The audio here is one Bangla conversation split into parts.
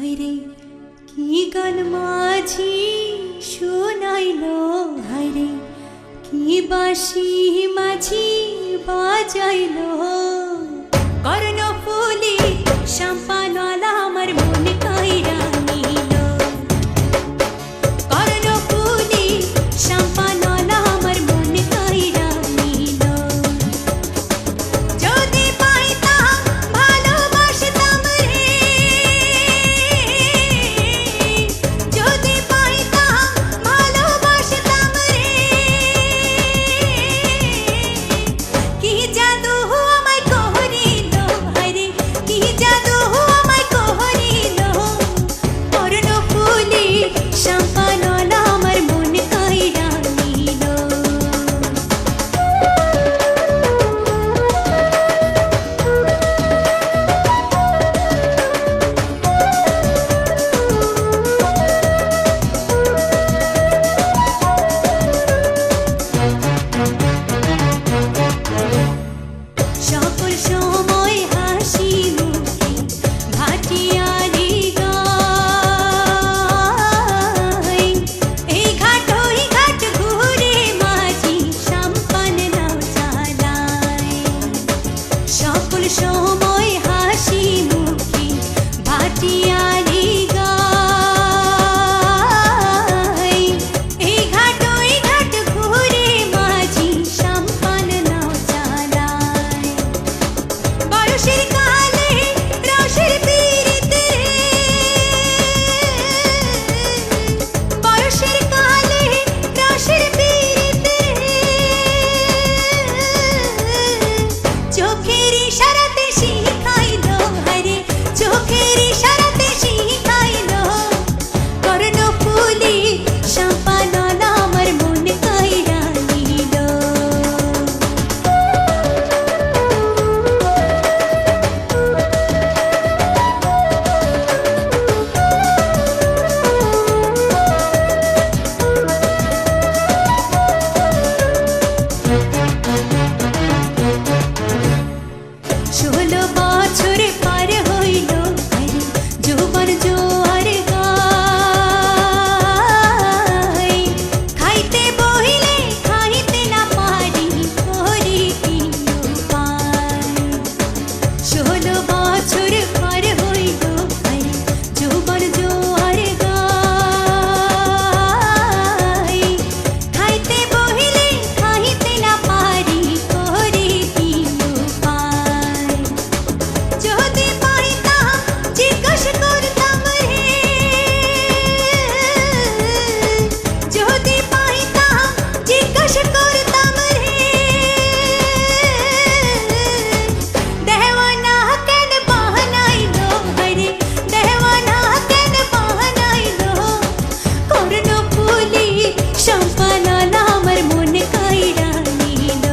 হায়রে কি গান মাঝি শোনাইলো, হায়রে কি বাঁশি মাঝি বাজাইলো। কর্ণফুলি শাম্পানওয়ালা আমার মন কাইরা নিল। কর্ণফুলি শাম্পানওয়ালা আমার মন কাইরা নিল। যদি পাইতাম ভালোবাসতাম রে, যদি পাইতাম ভালোবাসতাম রে। কি জাদু আমায় করিল, হায়রে কি জাদু আমায় করিল। কর্ণফুলি শাম্পানওয়ালা আমার মন কাইরা নিল। সকল সময় হাসি মুখে ভাটিয়ালি গায়। এই ঘাট ওই ঘাট ঘুরে মাঝি সাম্পান নাও চালায়। সকল সময় হাসি মুখে ভাটিয়ালি গায়। এই ঘাট ওই ঘাট ঘুরে মাঝি সাম্পান নাও চালায়। বয়সের কালে রসের পীড়িতে, বয়সের কালে রসের পীড়িতে। চোখের ইশারাতে শিখাইলো, হায়রে চোখের ইশারাতে শিখাইলো। কর্ণফুলি শাম্পানওয়ালা আমার মন কাইরা নিল। ষোলো বছর পার হইল, হায়রে যৌবন জোয়ার গায়। খাইতে বহিলে খাইতে না পারি, করি কি উপায়। 16 বছর পার হইল, হায়রে যৌবন জোয়ার গায়। খাইতে বহিলে খাইতে না পারি, করি কি উপায়। যদি পাইতাম জিজ্ঞাস করতাম রে, যদি পাইতাম জিজ্ঞাস করতাম রে। দেওয়ানা কেন বাহানাইলো, হায়রে দেওয়ানা কেন বাহানাইলো। কর্ণফুলি শাম্পানওয়ালা আমার মন কাইরা নিল।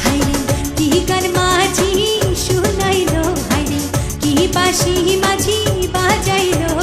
হায়রে কি গান মাঝি শোনাইলো, হায়রে কি বাঁশি মাঝি বাজাইলো।